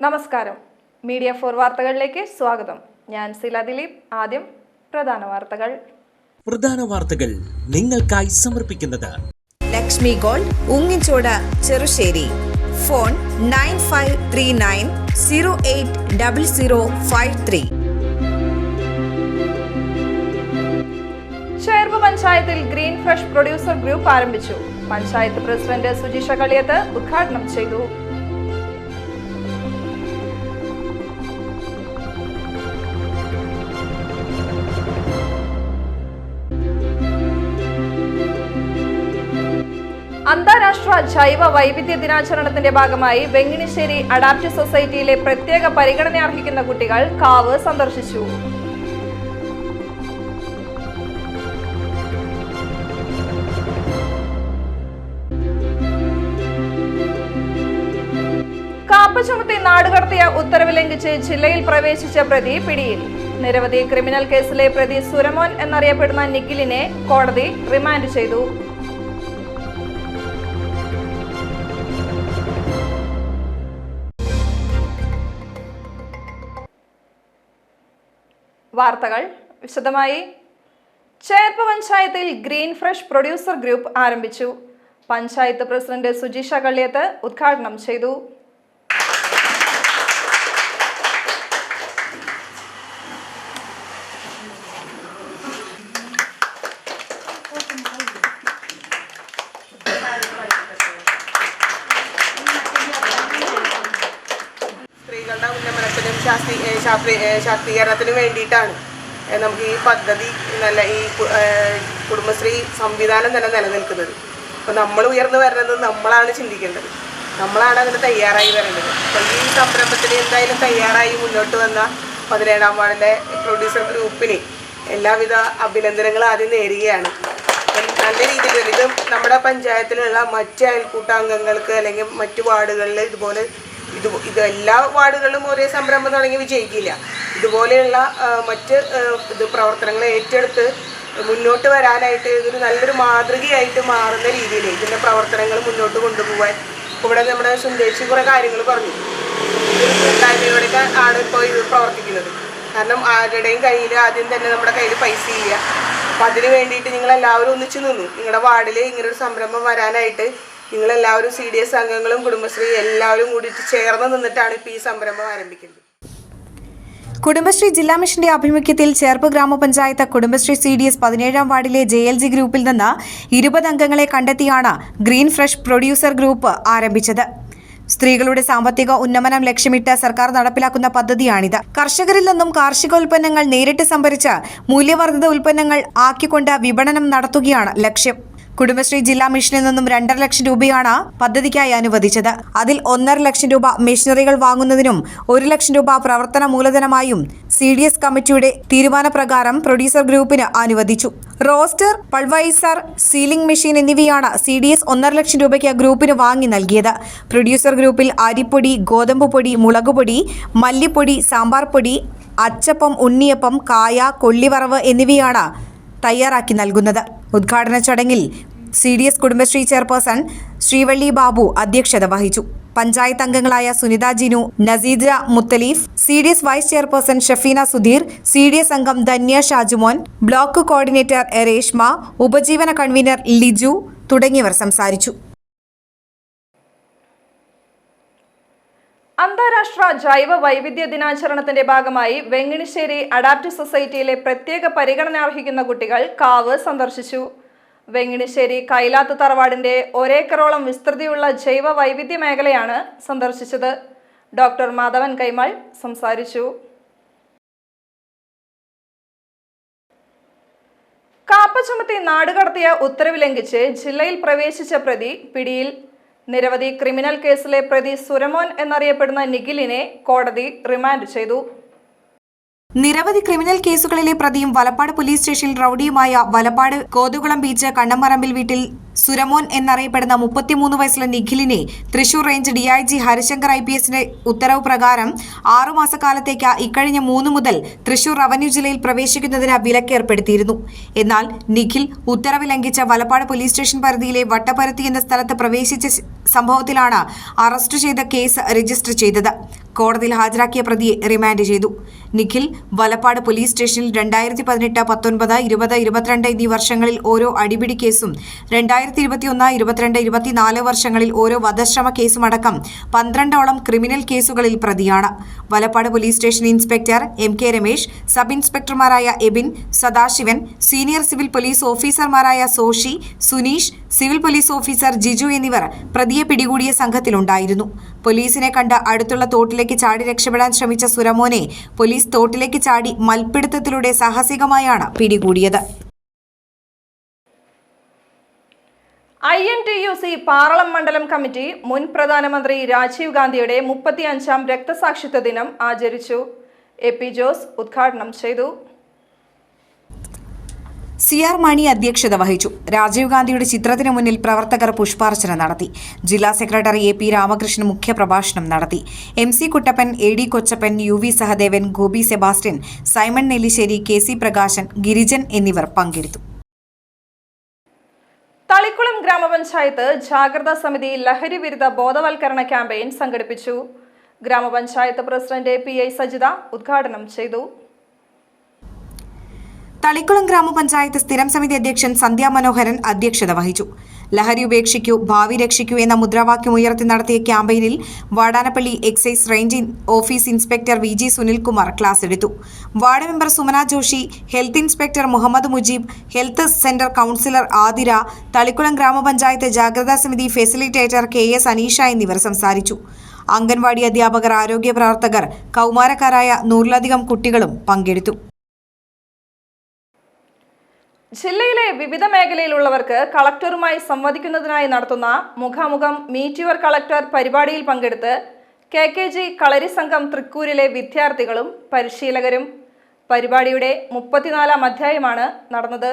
നമസ്കാരം. മീഡിയ 4 വാർത്തകളിലേക്ക് സ്വാഗതം. ഞാൻ സില ദിലീപ്. ആദ്യം പ്രധാന വാർത്തകൾ നിങ്ങൾക്കായി സമർപ്പിക്കുന്നത് ലക്ഷ്മി ഗോൾഡ്, ഉങ്ങിച്ചോട്, ചെറുശ്ശേരി. ഫോൺ 9539080053. ചേർപ്പ് പഞ്ചായത്തിൽ ഗ്രീൻ ഫ്രഷ് പ്രൊഡ്യൂസർ ഗ്രൂപ്പ് ആരംഭിച്ചു. പഞ്ചായത്ത് പ്രസിഡന്റ് സുജിഷ കളിയത്ത് ഉദ്ഘാടനം ചെയ്തു. അന്താരാഷ്ട്ര ജൈവ വൈവിധ്യ ദിനാചരണത്തിന്റെ ഭാഗമായി വെങ്ങിണിശ്ശേരി അഡാപ്റ്റീവ് സൊസൈറ്റിയിലെ പ്രത്യേക പരിഗണന അർഹിക്കുന്ന കുട്ടികൾ കാവ് സന്ദർശിച്ചു. കാപ്പ ചുമത്തി നാടുകടത്തിയ ഉത്തരവ് ലംഘിച്ച് ജില്ലയിൽ പ്രവേശിച്ച പ്രതി പിടിയിൽ. നിരവധി ക്രിമിനൽ കേസിലെ പ്രതി സുരമോൻ എന്നറിയപ്പെടുന്ന നിഖിലിനെ കോടതി റിമാൻഡ് ചെയ്തു. വാർത്തകൾ വിശദമായി. ചേർപ്പ് പഞ്ചായത്തിൽ ഗ്രീൻ ഫ്രഷ് പ്രൊഡ്യൂസർ ഗ്രൂപ്പ് ആരംഭിച്ചു. പഞ്ചായത്ത് പ്രസിഡന്റ് സുജിഷ കളിയത്ത് ഉദ്ഘാടനം ചെയ്തു. സ്ത്രീകളുടെ ഉന്നമനത്തിനും ശാക്തീകരണത്തിനും വേണ്ടിയിട്ടാണ് നമുക്ക് ഈ പദ്ധതി ഈ കുടുംബശ്രീ സംവിധാനം തന്നെ നിലനിൽക്കുന്നത്. അപ്പോൾ നമ്മൾ ഉയർന്നു വരുന്നത് നമ്മളാണ് ചിന്തിക്കേണ്ടത്, നമ്മളാണ് അതിന് തയ്യാറായി വരേണ്ടത്. അപ്പോൾ ഈ സംരംഭത്തിന് എന്തായാലും തയ്യാറായി മുന്നോട്ട് വന്ന 17ാം വാർഡിലെ പ്രൊഡ്യൂസർ ഗ്രൂപ്പിന് എല്ലാവിധ അഭിനന്ദനങ്ങളും ആദ്യം നേരുകയാണ്. നല്ല രീതിയിൽ ഇത് നമ്മുടെ പഞ്ചായത്തിലുള്ള മറ്റ് അയൽക്കൂട്ടാംഗങ്ങൾക്ക് അല്ലെങ്കിൽ മറ്റു വാർഡുകളിൽ ഇതുപോലെ ഇത് എല്ലാ വാർഡുകളിലും ഒരേ സംരംഭം തുടങ്ങി വിജയിക്കില്ല. ഇതുപോലെയുള്ള മറ്റ് പ്രവർത്തനങ്ങൾ ഏറ്റെടുത്ത് മുന്നോട്ട് വരാനായിട്ട് ഇതൊരു നല്ലൊരു മാതൃകയായിട്ട് മാറുന്ന രീതിയിൽ ഇതിൻ്റെ പ്രവർത്തനങ്ങൾ മുന്നോട്ട് കൊണ്ടുപോകാൻ ഇവിടെ നമ്മുടെ സുന്ദേശി കുറേ കാര്യങ്ങൾ പറഞ്ഞു. കൂട്ടായ്മയോടെയൊക്കെ ആണ് ഇപ്പോൾ ഇത് പ്രവർത്തിക്കുന്നത്. കാരണം ആരുടെയും കയ്യിൽ ആദ്യം തന്നെ നമ്മുടെ കയ്യിൽ പൈസ ഇല്ല. അപ്പം അതിന് വേണ്ടിയിട്ട് നിങ്ങളെല്ലാവരും ഒന്നിച്ചു നിന്നു. നിങ്ങളുടെ വാർഡിൽ ഇങ്ങനൊരു സംരംഭം വരാനായിട്ട് നിങ്ങളെല്ലാവരും CDS അംഗങ്ങളും കുടുംബശ്രീ എല്ലാവരും കൂടിയിട്ട് ചേർന്ന് നിന്നിട്ടാണ് ഇപ്പോൾ ഈ സംരംഭം ആരംഭിക്കുന്നത്. കുടുംബശ്രീ ജില്ലാ മിഷന്റെ ആഭിമുഖ്യത്തിൽ ചേർപ്പ് ഗ്രാമപഞ്ചായത്ത് കുടുംബശ്രീ CDS 17ാം വാർഡിലെ JLG ഗ്രൂപ്പിൽ നിന്ന് 20 അംഗങ്ങളെ കണ്ടെത്തിയാണ് ഗ്രീൻ ഫ്രഷ് പ്രൊഡ്യൂസർ ഗ്രൂപ്പ് ആരംഭിച്ചത്. സ്ത്രീകളുടെ സാമ്പത്തിക ഉന്നമനം ലക്ഷ്യമിട്ട് സർക്കാർ നടപ്പിലാക്കുന്ന പദ്ധതിയാണിത്. കർഷകരിൽ നിന്നും കാർഷികോൽപ്പന്നങ്ങൾ നേരിട്ട് സംഭരിച്ച് മൂല്യവർദ്ധിത ഉൽപ്പന്നങ്ങൾ ആക്കിക്കൊണ്ട് വിപണനം നടത്തുകയാണ് ലക്ഷ്യം. കുടുംബശ്രീ ജില്ലാ മിഷനിൽ നിന്നും 2.5 ലക്ഷം രൂപയാണ് പദ്ധതിക്കായി അനുവദിച്ചത്. അതിൽ 1.5 ലക്ഷം രൂപ മെഷീനറികൾ വാങ്ങുന്നതിനും 1 ലക്ഷം രൂപ പ്രവർത്തന മൂലധനമായും CDS കമ്മിറ്റിയുടെ തീരുമാനപ്രകാരം പ്രൊഡ്യൂസർ ഗ്രൂപ്പിന് അനുവദിച്ചു. റോസ്റ്റർ, പൾവൈസർ, സീലിംഗ് മെഷീൻ എന്നിവയാണ് CDS 1.5 ലക്ഷം രൂപയ്ക്ക് ഗ്രൂപ്പിന് വാങ്ങി നൽകിയത്. പ്രൊഡ്യൂസർ ഗ്രൂപ്പിൽ അരിപ്പൊടി, ഗോതമ്പ് പൊടി, മുളകുപൊടി, മല്ലിപ്പൊടി, സാമ്പാർ പൊടി, അച്ചപ്പം, ഉണ്ണിയപ്പം, കായ, കൊള്ളിവറവ് എന്നിവയാണ് തയ്യാറാക്കി നൽകുന്നത്. ഉദ്ഘാടന ചടങ്ങിൽ CDS കുടുംബശ്രീ ചെയർപേഴ്സൺ ശ്രീവള്ളി ബാബു അധ്യക്ഷത വഹിച്ചു. പഞ്ചായത്ത് അംഗങ്ങളായ Sunitha Jinu, Naseeda Muthaleef, CDS vice chairperson Shafeena Sudheer, CDS അംഗം ധന്യ ഷാജുമോൻ, ബ്ലോക്ക് കോർഡിനേറ്റർ രേഷ്മ, ഉപജീവന കൺവീനർ ലിജു തുടങ്ങിയവർ സംസാരിച്ചു. അന്താരാഷ്ട്ര ജൈവ വൈവിധ്യ ദിനാചരണത്തിന്റെ ഭാഗമായി വെങ്ങിണിശ്ശേരി അഡാപ്റ്റീവ് സൊസൈറ്റിയിലെ പ്രത്യേക പരിഗണന അർഹിക്കുന്ന കുട്ടികൾ കാവ് സന്ദർശിച്ചു. വെങ്ങിണിശ്ശേരി കൈലാത്ത് തറവാടിന്റെ 1 ഏക്കറോളം വിസ്തൃതിയുള്ള ജൈവ വൈവിധ്യ മേഖലയാണ് സന്ദർശിച്ചത്. ഡോക്ടർ മാധവൻ കൈമൾ സംസാരിച്ചു. കാപ്പ ചുമത്തി നാടുകടത്തിയ ഉത്തരവ് ലംഘിച്ച് ജില്ലയിൽ പ്രവേശിച്ച പ്രതി പിടിയിൽ. നിരവധി ക്രിമിനൽ കേസിലെ പ്രതി സുരമോൻ എന്നറിയപ്പെടുന്ന നിഖിലിനെ കോടതി റിമാൻഡ് ചെയ്തു. നിരവധി ക്രിമിനൽ കേസുകളിലെ പ്രതിയും വലപ്പാട് പോലീസ് സ്റ്റേഷനിൽ റൌഡിയുമായ വലപ്പാട് കോതുകുളം ബീച്ച് കണ്ണമ്പറമ്പിൽ വീട്ടിൽ സുരമോൻ എന്നറിയപ്പെടുന്ന 33 വയസ്സുള്ള നിഖിലിനെ തൃശൂർ റേഞ്ച് DIG ഹരിശങ്കർ IPSന്റെ ഉത്തരവ് പ്രകാരം 6 മാസക്കാലത്തേക്ക് ഇക്കഴിഞ്ഞ 3 മുതൽ തൃശൂർ റവന്യൂ ജില്ലയിൽ പ്രവേശിക്കുന്നതിന് വിലക്കേർപ്പെടുത്തിയിരുന്നു. എന്നാൽ നിഖിൽ ഉത്തരവ് ലംഘിച്ച വലപ്പാട് പോലീസ് സ്റ്റേഷൻ പരിധിയിലെ വട്ടപ്പരുത്തി എന്ന സ്ഥലത്ത് പ്രവേശിച്ച സംഭവത്തിലാണ് അറസ്റ്റ് ചെയ്ത കേസ് രജിസ്റ്റർ ചെയ്തത്. കോടതിയിൽ ഹാജരാക്കിയ പ്രതിയെ റിമാൻഡ് ചെയ്തു. നിഖിൽ വലപ്പാട് പോലീസ് സ്റ്റേഷനിൽ 2018, 19, 20, 22 എന്നീ വർഷങ്ങളിൽ ഓരോ അടിപിടി കേസും 2021, 22, 24 വർഷങ്ങളിൽ ഓരോ വധശ്രമ കേസുമടക്കം 12ഓളം ക്രിമിനൽ കേസുകളിൽ പ്രതിയാണ്. Valappad police station inspector MK Ramesh, sub ഇൻസ്പെക്ടർമാരായ Ebin, Sadasivan, senior civil police ഓഫീസർമാരായ Soshi, Suneesh, civil police officer Jiju എന്നിവർ പ്രതിയെ പിടികൂടിയ സംഘത്തിലുണ്ടായിരുന്നു. പോലീസിനെ കണ്ട് അടുത്തുള്ള തോട്ടിലേക്ക് ചാടി രക്ഷപ്പെടാൻ ശ്രമിച്ച സുരമോനെ പോലീസ് തോട്ടിലേക്ക് ചാടി മൽപ്പിടുത്തത്തിലൂടെ സാഹസികമായാണ് പിടികൂടിയത്. INTUC പാറളം മണ്ഡലം കമ്മിറ്റി മുൻ പ്രധാനമന്ത്രി രാജീവ് ഗാന്ധിയുടെ 35ാം രക്തസാക്ഷിത്വ ദിനം ആചരിച്ചു. AP ജോസ് ഉദ്ഘാടനം ചെയ്തു. CR മണി അധ്യക്ഷത വഹിച്ചു. രാജീവ് ഗാന്ധിയുടെ ചിത്രത്തിന് മുന്നിൽ പ്രവർത്തകർ പുഷ്പാർച്ചന നടത്തി. ജില്ലാ സെക്രട്ടറി AP രാമകൃഷ്ണൻ മുഖ്യപ്രഭാഷണം നടത്തി. MC Kuttappan, AD Kochappan, UV Sahadevan, Gopi Sebastian, Simon Nellissery, KC Prakashan, Girijan എന്നിവർ പങ്കെടുത്തു. തളിക്കുളം ഗ്രാമപഞ്ചായത്ത് ജാഗ്രതാ സമിതി ലഹരി വിരുദ്ധ ബോധവൽക്കരണ ക്യാമ്പയിൻ സംഘടിപ്പിച്ചു. ഗ്രാമപഞ്ചായത്ത് പ്രസിഡന്റ് PI സജിത ഉദ്ഘാടനം ചെയ്തു. തളിക്കുളം ഗ്രാമപഞ്ചായത്ത് സ്ഥിരം സമിതി അധ്യക്ഷൻ സന്ധ്യ മനോഹരൻ അധ്യക്ഷത വഹിച്ചു. ലഹരി ഉപേക്ഷിക്കൂ, ഭാവി രക്ഷിക്കൂ എന്ന മുദ്രാവാക്യം ഉയർത്തി നടത്തിയ ക്യാമ്പയിനിൽ Vadanappally excise range office inspector VG Sunilkumar class എടുത്തു. Ward member Sumana Joshi, health inspector Muhammad Mujeeb, health centre counsellor Athira, Thalikulam ഗ്രാമപഞ്ചായത്ത് ജാഗ്രതാ സമിതി ഫെസിലിറ്റേറ്റർ KS അനീഷ എന്നിവർ സംസാരിച്ചു. അംഗൻവാടി അധ്യാപകർ, ആരോഗ്യ പ്രവർത്തകർ, കൗമാരക്കാരായ 100ലധികം കുട്ടികളും പങ്കെടുത്തു. ജില്ലയിലെ വിവിധ മേഖലയിലുള്ളവർക്ക് കളക്ടറുമായി സംവദിക്കുന്നതിനായി നടത്തുന്ന മുഖാമുഖം മീറ്റ് യുവർ കളക്ടർ പരിപാടിയിൽ പങ്കെടുത്ത് KKG കളരി സംഘം തൃക്കൂരിലെ വിദ്യാർത്ഥികളും പരിശീലകരും. പരിപാടിയുടെ 34ാം അധ്യായമാണ് നടന്നത്.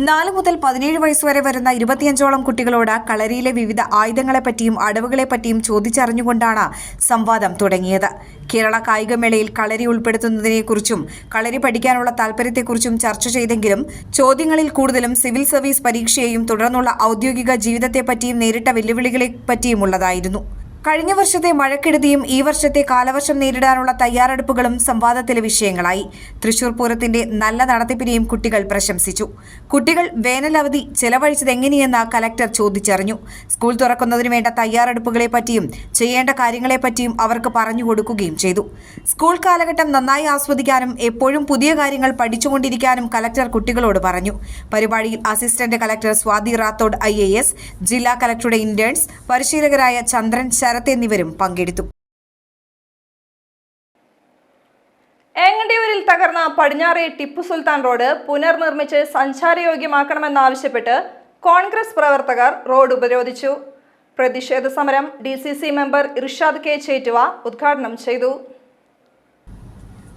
4 മുതൽ 17 വയസ്സുവരെ വരുന്ന 25ഓളം കുട്ടികളോട് കളരിയിലെ വിവിധ ആയുധങ്ങളെപ്പറ്റിയും അടവുകളെപ്പറ്റിയും ചോദിച്ചറിഞ്ഞുകൊണ്ടാണ് സംവാദം തുടങ്ങിയത്. കേരള കായികമേളയിൽ കളരി ഉൾപ്പെടുത്തുന്നതിനെക്കുറിച്ചും കളരി പഠിക്കാനുള്ള താൽപര്യത്തെക്കുറിച്ചും ചർച്ച ചെയ്തെങ്കിലും ചോദ്യങ്ങളിൽ കൂടുതലും സിവിൽ സർവീസ് പരീക്ഷയെയും തുടർന്നുള്ള ഔദ്യോഗിക ജീവിതത്തെപ്പറ്റിയും നേരിട്ട വെല്ലുവിളികളെപ്പറ്റിയുമുള്ളതായിരുന്നു. കഴിഞ്ഞ വർഷത്തെ മഴക്കെടുതിയും ഈ വർഷത്തെ കാലവർഷം നേരിടാനുള്ള തയ്യാറെടുപ്പുകളും സംവാദത്തിലെ വിഷയങ്ങളായി. തൃശൂർ പൂരത്തിന്റെ നല്ല നടത്തിപ്പിനെയും കുട്ടികൾ പ്രശംസിച്ചു. കുട്ടികൾ വേനലവധി ചെലവഴിച്ചതെങ്ങനെയെന്ന് കലക്ടർ ചോദിച്ചറിഞ്ഞു. സ്കൂൾ തുറക്കുന്നതിന് വേണ്ട തയ്യാറെടുപ്പുകളെപ്പറ്റിയും ചെയ്യേണ്ട കാര്യങ്ങളെപ്പറ്റിയും അവർക്ക് പറഞ്ഞുകൊടുക്കുകയും ചെയ്തു. സ്കൂൾ കാലഘട്ടം നന്നായി ആസ്വദിക്കാനും എപ്പോഴും പുതിയ കാര്യങ്ങൾ പഠിച്ചുകൊണ്ടിരിക്കാനും കലക്ടർ കുട്ടികളോട് പറഞ്ഞു. പരിപാടിയിൽ assistant collector Swathi Rathod IAS, ജില്ലാ കലക്ടറുടെ ഇന്റേൺസ്, പരിശീലകരായ ചന്ദ്രൻ, ശരത് എന്നിവരും പങ്കെടുത്തു. ഏങ്ങണ്ടിയൂരിൽ തകർന്ന പടിഞ്ഞാറെ ടിപ്പു സുൽത്താൻ റോഡ് പുനർനിർമ്മിച്ച് സഞ്ചാരയോഗ്യമാക്കണമെന്നാവശ്യപ്പെട്ട് കോൺഗ്രസ് പ്രവർത്തകർ റോഡ് ഉപരോധിച്ചു. പ്രതിഷേധ സമരം DCC member Irshad K Chettuva ഉദ്ഘാടനം ചെയ്തു.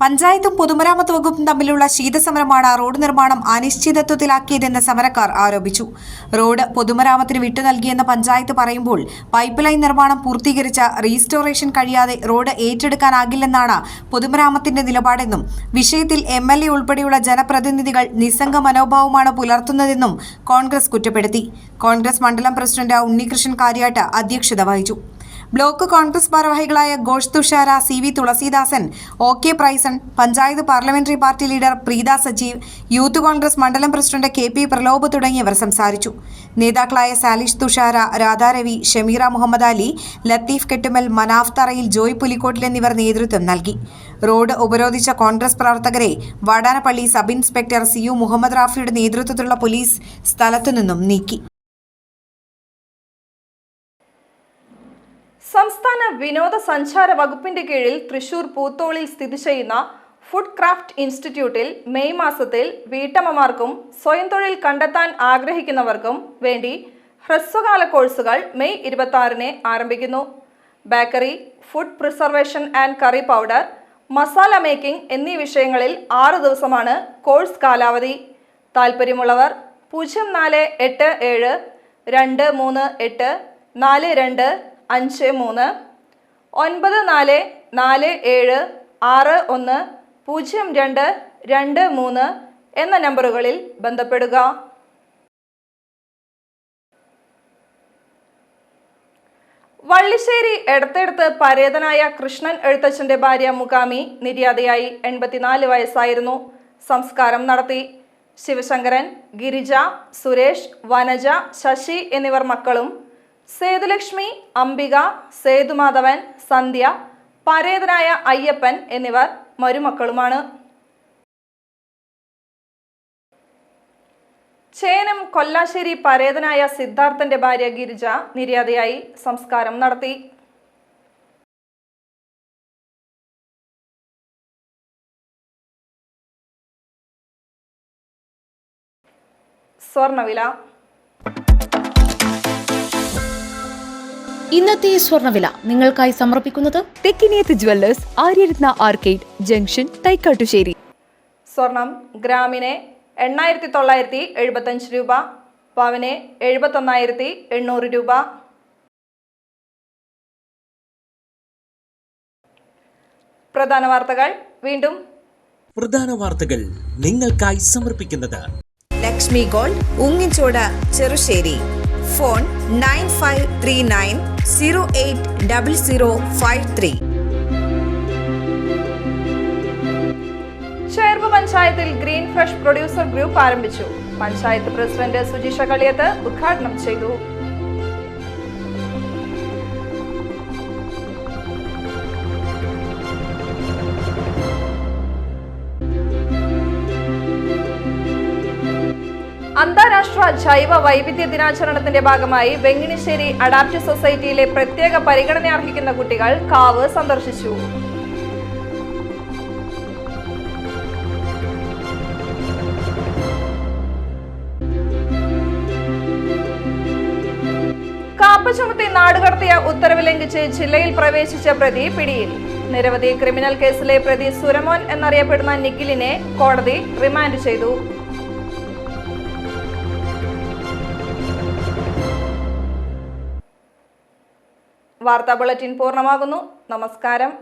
പഞ്ചായത്തും പൊതുമരാമത്ത് വകുപ്പും തമ്മിലുള്ള ശീതസമരമാണ് റോഡ് നിർമ്മാണം അനിശ്ചിതത്വത്തിലാക്കിയതെന്ന് സമരക്കാർ ആരോപിച്ചു. റോഡ് പൊതുമരാമത്തിന് വിട്ടു നൽകിയെന്ന് പഞ്ചായത്ത് പറയുമ്പോൾ പൈപ്പ് ലൈൻ നിർമ്മാണം പൂർത്തീകരിച്ച റീസ്റ്റോറേഷൻ കഴിയാതെ റോഡ് ഏറ്റെടുക്കാനാകില്ലെന്നാണ് പൊതുമരാമത്തിന്റെ നിലപാടെന്നും വിഷയത്തിൽ MLA ഉൾപ്പെടെയുള്ള ജനപ്രതിനിധികൾ നിസ്സംഗ മനോഭാവമാണ് പുലർത്തുന്നതെന്നും കോൺഗ്രസ് കുറ്റപ്പെടുത്തി. കോൺഗ്രസ് മണ്ഡലം പ്രസിഡന്റ് ഉണ്ണികൃഷ്ണൻ കാര്യാട്ട് അധ്യക്ഷത വഹിച്ചു. ബ്ലോക്ക് കോൺഗ്രസ് ഭാരവാഹികളായ Ghosh Thushara, CV Thulasidasan, OK Prysen, panchayat parliamentary party leader Preetha Sajeev, youth Congress മണ്ഡലം പ്രസിഡന്റ് KP പ്രലോഭ് തുടങ്ങിയവർ സംസാരിച്ചു. നേതാക്കളായ സാലിഷ് തുഷാര, രാധാരവി, ഷമീറ മുഹമ്മദ് അലി, ലത്തീഫ് കെട്ടുമൽ, മനാഫ് തറയിൽ, ജോയ് പുലിക്കോട്ടിൽ എന്നിവർ നേതൃത്വം നൽകി. റോഡ് ഉപരോധിച്ച കോൺഗ്രസ് പ്രവർത്തകരെ Vadanappally sub inspector CU Muhammad റാഫിയുടെ നേതൃത്വത്തിലുള്ള പോലീസ് സ്ഥലത്തുനിന്നും നീക്കി. സംസ്ഥാന വിനോദസഞ്ചാര വകുപ്പിന്റെ കീഴിൽ തൃശൂർ പൂത്തോളിൽ സ്ഥിതി ചെയ്യുന്ന ഫുഡ് ക്രാഫ്റ്റ് ഇൻസ്റ്റിറ്റ്യൂട്ടിൽ മെയ് മാസത്തിൽ വീട്ടമ്മമാർക്കും സ്വയം തൊഴിൽ കണ്ടെത്താൻ ആഗ്രഹിക്കുന്നവർക്കും വേണ്ടി ഹ്രസ്വകാല കോഴ്സുകൾ മെയ് 26-ന് ആരംഭിക്കുന്നു. Bakery, food preservation and curry powder, masala making എന്നീ വിഷയങ്ങളിൽ 6 ദിവസമാണ് കോഴ്സ് കാലാവധി. താൽപ്പര്യമുള്ളവർ 0487 238 42 53 9447 61 0223 എന്ന നമ്പറുകളിൽ ബന്ധപ്പെടുക. വള്ളിശ്ശേരി എടത്തെടുത്ത് പരേതനായ കൃഷ്ണൻ എഴുത്തച്ഛന്റെ ഭാര്യ മുകാമി നിര്യാതയായി. 84 വയസ്സായിരുന്നു. സംസ്കാരം നടത്തി. ശിവശങ്കരൻ, ഗിരിജ, സുരേഷ്, വനജ, ശശി എന്നിവർ മക്കളും, സേതുലക്ഷ്മി, അംബിക, സേതുമാധവൻ, സന്ധ്യ, പരേതനായ അയ്യപ്പൻ എന്നിവർ മരുമക്കളുമാണ്. ചേനം കൊല്ലാശ്ശേരി പരേതനായ സിദ്ധാർത്ഥന്റെ ഭാര്യ ഗിരിജ നിര്യാതയായി. സംസ്കാരം നടത്തി. സ്വർണവില. ഇന്നത്തെ സ്വർണവില നിങ്ങൾക്കായി സമർപ്പിക്കുന്നത് Thekkiniyath jewellers, Aryaratna arcade junction, Thaikkattussery. സ്വർണം ഗ്രാമിന് 8,975 രൂപ, പവന് 71,800 രൂപ. പ്രധാന വാർത്തകൾ വീണ്ടും. പ്രധാന വാർത്തകൾ നിങ്ങൾക്കായി സമർപ്പിക്കുന്നത് ലക്ഷ്മി ഗോൾഡ്, ഉങ്ങിച്ചോട്, ചെറുശ്ശേരി. ഫോൺ 9539080053. ചേർപ്പ് പഞ്ചായത്തിൽ ഗ്രീൻ ഫ്രഷ് പ്രൊഡ്യൂസർ ഗ്രൂപ്പ് ആരംഭിച്ചു. പഞ്ചായത്ത് പ്രസിഡന്റ് സുജിഷ കളിയത്ത് ഉദ്ഘാടനം ചെയ്തു. അന്താരാഷ്ട്ര ജൈവ വൈവിധ്യ ദിനാചരണത്തിന്റെ ഭാഗമായി വെങ്ങിണിശ്ശേരി അഡാപ്റ്റീവ് സൊസൈറ്റിയിലെ പ്രത്യേക പരിഗണന അർഹിക്കുന്ന കുട്ടികൾ കാവ് സന്ദർശിച്ചു. കാപ്പ ചുമത്തി നാടുകടത്തിയ ഉത്തരവ് ലംഘിച്ച് ജില്ലയിൽ പ്രവേശിച്ച പ്രതി പിടിയിൽ. നിരവധി ക്രിമിനൽ കേസിലെ പ്രതി സുരമോൻ എന്നറിയപ്പെടുന്ന നിഖിലിനെ കോടതി റിമാൻഡ് ചെയ്തു. വാർത്താ ബുള്ളറ്റിൻ പൂർണ്ണമാകുന്നു. നമസ്കാരം.